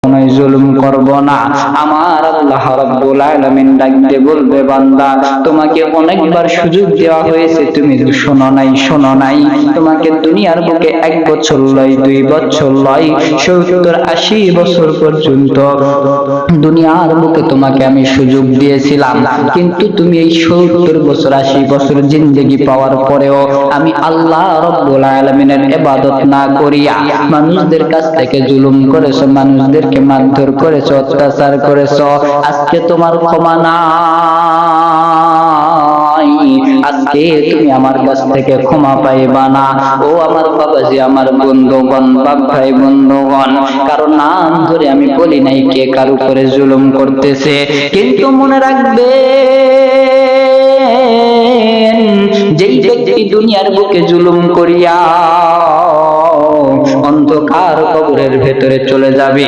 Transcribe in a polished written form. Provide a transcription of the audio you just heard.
কখনোই জুলুম করব না। আমার আল্লাহ রাব্বুল আলামিন ডাকতে বলবে, বান্দা তোমাকে অনেকবার সুযোগ দেওয়া হয়েছে, তুমি শোনো নাই। তোমাকে দুনিয়ার বুকে 1 বছর লয়, 2 বছর লয়, 70-80 বছর পর্যন্ত দুনিয়ার বুকে তোমাকে আমি সুযোগ দিয়েছিলাম, কিন্তু তুমি এই 70 বছর 80 বছর জিন্দেগি পাওয়ার পরেও আমি আল্লাহ রাব্বুল আলামিনের ইবাদত না করিয়া মানুষদের কাছ থেকে জুলুম করেছো, মানুষদেরকে মারধর করেছো, অত্যাচার করেছো। আজকে তোমার ক্ষমা নাই, আজকে তুমি আমার কাছ থেকে ক্ষমা পাইবা না। ও আমার বাবাজি, আমার বন্ধুগণ, বাপ ভাই বন্ধুগণ, কারণ নাম ধরে আমি বলি নাই কে কার উপরে জুলুম করতেছে, কিন্তু মনে রাখবে যেই ব্যক্তি দুনিয়ার বুকে জুলুম করিয়া অন্ধকার কবরের ভেতরে চলে যাবে,